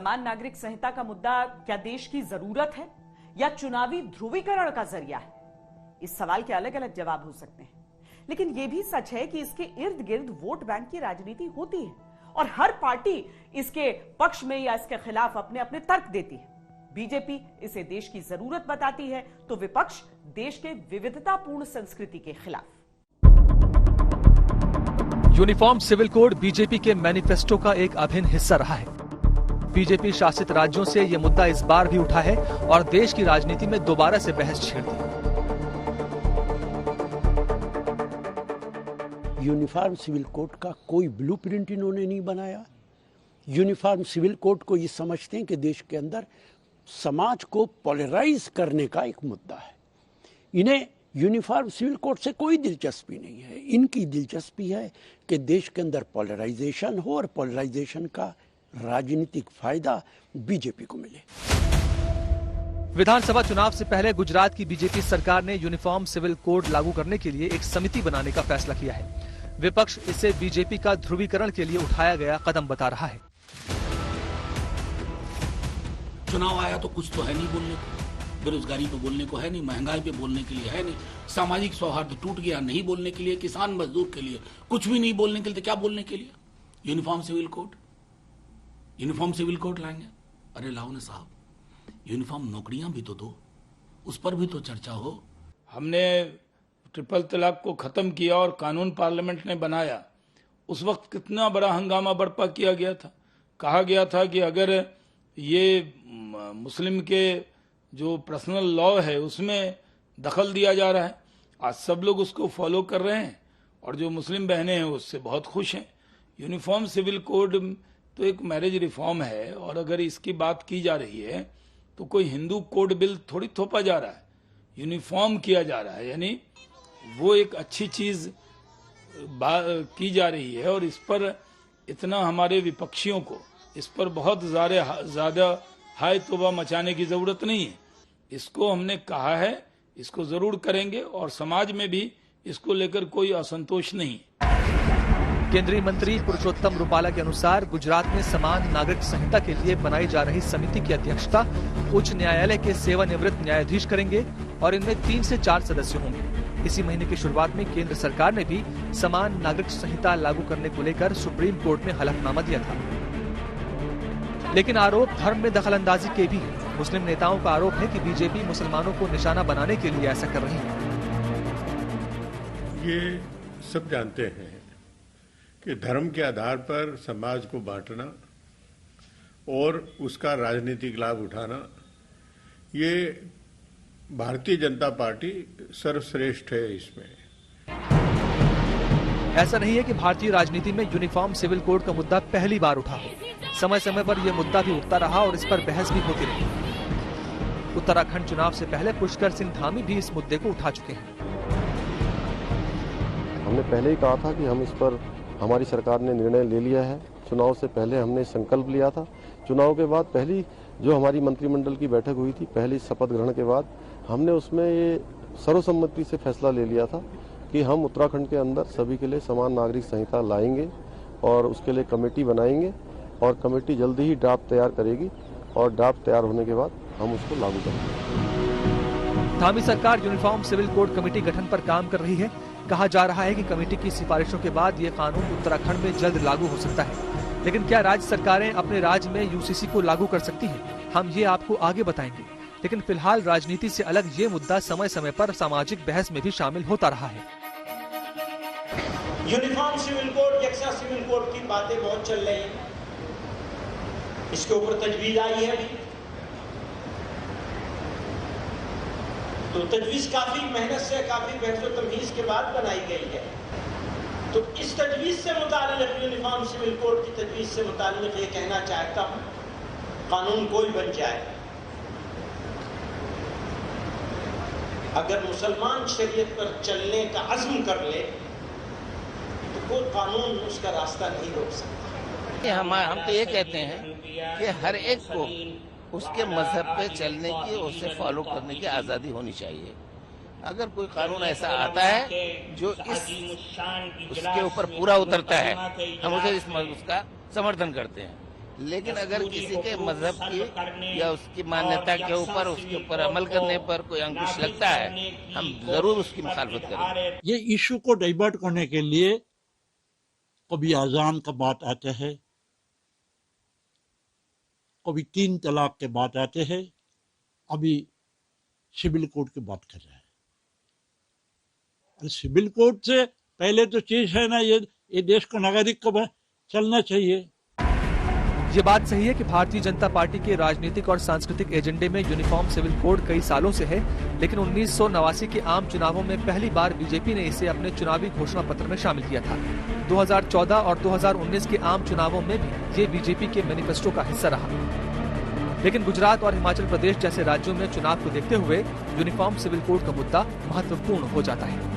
समान नागरिक संहिता का मुद्दा क्या देश की जरूरत है या चुनावी ध्रुवीकरण का जरिया है? इस सवाल के अलग अलग जवाब हो सकते हैं, लेकिन यह भी सच है कि इसके इर्द गिर्द वोट बैंक की राजनीति होती है और हर पार्टी इसके पक्ष में या इसके खिलाफ अपने अपने तर्क देती है। बीजेपी इसे देश की जरूरत बताती है तो विपक्ष देश के विविधतापूर्ण संस्कृति के खिलाफ। यूनिफॉर्म सिविल कोड बीजेपी के मैनिफेस्टो का एक अभिन्न हिस्सा रहा है। बीजेपी शासित राज्यों से यह मुद्दा इस बार भी उठा है और देश की राजनीति में दोबारा से बहस छेड़ दी। यूनिफॉर्म सिविल कोड का कोई ब्लूप्रिंट इन्होंने नहीं बनाया। यूनिफॉर्म सिविल कोड को ये समझते हैं कि देश के अंदर समाज को पोलराइज करने का एक मुद्दा है। इन्हें यूनिफॉर्म सिविल कोड से कोई दिलचस्पी नहीं है। इनकी दिलचस्पी है कि देश के अंदर पोलराइजेशन हो और पोलराइजेशन का राजनीतिक फायदा बीजेपी को मिले। विधानसभा चुनाव से पहले गुजरात की बीजेपी सरकार ने यूनिफॉर्म सिविल कोड लागू करने के लिए एक समिति बनाने का फैसला किया है। विपक्ष इसे बीजेपी का ध्रुवीकरण के लिए उठाया गया कदम बता रहा है। चुनाव आया तो कुछ तो है नहीं बोलने को, बेरोजगारी पे बोलने को है नहीं, महंगाई पे बोलने के लिए है नहीं, सामाजिक सौहार्द टूट गया नहीं बोलने के लिए, किसान मजदूर के लिए कुछ भी नहीं बोलने के लिए, क्या बोलने के लिए? Uniform civil code, uniform civil code लाएंगे। अरे लाओ ना साहब, यूनिफॉर्म नौकरियां भी तो दो, उस पर भी तो चर्चा हो। हमने ट्रिपल तलाक को खत्म किया और कानून पार्लियामेंट ने बनाया। उस वक्त कितना बड़ा हंगामा बर्पा किया गया था। कहा गया था कि अगर ये मुस्लिम के जो पर्सनल लॉ है उसमें दखल दिया जा रहा है। आज सब लोग उसको फॉलो कर रहे हैं और जो मुस्लिम बहनें हैं उससे बहुत खुश हैं। यूनिफॉर्म सिविल कोड तो एक मैरिज रिफॉर्म है और अगर इसकी बात की जा रही है तो कोई हिंदू कोड बिल थोड़ी थोपा जा रहा है, यूनिफॉर्म किया जा रहा है, यानी वो एक अच्छी चीज की जा रही है। और इस पर इतना हमारे विपक्षियों को इस पर बहुत ज्यादा हाय तौबा मचाने की जरूरत नहीं है। इसको हमने कहा है, इसको जरूर करेंगे और समाज में भी इसको लेकर कोई असंतोष नहीं। केंद्रीय मंत्री पुरुषोत्तम रुपाला के अनुसार गुजरात में समान नागरिक संहिता के लिए बनाई जा रही समिति की अध्यक्षता उच्च न्यायालय के सेवानिवृत्त न्यायाधीश करेंगे और इनमें 3 से 4 सदस्य होंगे। इसी महीने की शुरुआत में केंद्र सरकार ने भी समान नागरिक संहिता लागू करने को लेकर सुप्रीम कोर्ट में हलफनामा दिया था, लेकिन आरोप धर्म में दखलंदाजी के भी है। मुस्लिम नेताओं का आरोप है कि बीजेपी मुसलमानों को निशाना बनाने के लिए ऐसा कर रही है। ये सब जानते हैं कि धर्म के आधार पर समाज को बांटना और उसका राजनीतिक लाभ उठाना, ये भारतीय जनता पार्टी सर्वश्रेष्ठ है। इसमें ऐसा नहीं है कि भारतीय राजनीति में यूनिफॉर्म सिविल कोड का मुद्दा पहली बार उठा हो। समय समय पर यह मुद्दा भी उठता रहा और इस पर बहस भी होती रही। उत्तराखंड चुनाव से पहले पुष्कर सिंह धामी भी इस मुद्दे को उठा चुके हैं। हमने पहले ही कहा था कि हम इस पर, हमारी सरकार ने निर्णय ले लिया है। चुनाव से पहले हमने संकल्प लिया था। चुनाव के बाद पहली जो हमारी मंत्रिमंडल की बैठक हुई थी, पहली शपथ ग्रहण के बाद हमने उसमें ये सर्वसम्मति से फैसला ले लिया था कि हम उत्तराखंड के अंदर सभी के लिए समान नागरिक संहिता लाएंगे और उसके लिए कमेटी बनाएंगे और कमेटी जल्दी ही ड्राफ्ट तैयार करेगी और ड्राफ्ट तैयार होने के बाद हम उसको लागू करेंगे। धामी सरकार यूनिफॉर्म सिविल कोड कमेटी गठन पर काम कर रही है। कहा जा रहा है कि कमेटी की सिफारिशों के बाद ये कानून उत्तराखंड में जल्द लागू हो सकता है। लेकिन क्या राज्य सरकारें अपने राज्य में यूसीसी को लागू कर सकती हैं? हम ये आपको आगे बताएंगे। लेकिन फिलहाल राजनीति से अलग ये मुद्दा समय समय पर सामाजिक बहस में भी शामिल होता रहा है। यूनिफॉर्म सिविल कोड, यकसा सिविल कोड की बातें बहुत चल रही हैं। इसके ऊपर तजवीज आई है अभी, तो तजवीज काफी मेहनत से, काफी बहस और तमहीज के बाद बनाई गई है। तो इस तजवीज से मुताल्लिक, यूनिफॉर्म सिविल कोड की तजवीज से मुताल्लिक ये कहना चाहता हूं, कानून कोई बन जाए, अगर मुसलमान शरीयत पर चलने का अज़्म कर ले तो कोई कानून उसका रास्ता नहीं रोक सकता। हम तो ये कहते हैं कि हर एक को उसके मजहब पे चलने की, उसे फॉलो करने की आज़ादी होनी चाहिए। अगर कोई कानून ऐसा आता है जो उसके ऊपर पूरा उतरता है, हम उसे उसका समर्थन करते हैं। लेकिन अगर किसी के मजहब की या उसकी मान्यता के ऊपर उसके ऊपर अमल करने पर कोई अंकुश लगता है, हम जरूर उसकी मुखालफत करेंगे। ये इशू को डाइवर्ट करने के लिए कभी अजान का बात आता है, कभी 3 तलाक के बात आते हैं, अभी सिविल कोड की बात कर रहे हैं। सिविल कोड से पहले तो चीज है ना, ये देश का नागरिक को चलना चाहिए। ये बात सही है कि भारतीय जनता पार्टी के राजनीतिक और सांस्कृतिक एजेंडे में यूनिफॉर्म सिविल कोड कई सालों से है, लेकिन 1989 के आम चुनावों में पहली बार बीजेपी ने इसे अपने चुनावी घोषणा पत्र में शामिल किया था। 2014 और 2019 के आम चुनावों में भी ये बीजेपी के मैनिफेस्टो का हिस्सा रहा। लेकिन गुजरात और हिमाचल प्रदेश जैसे राज्यों में चुनाव को देखते हुए यूनिफॉर्म सिविल कोड का मुद्दा महत्वपूर्ण हो जाता है।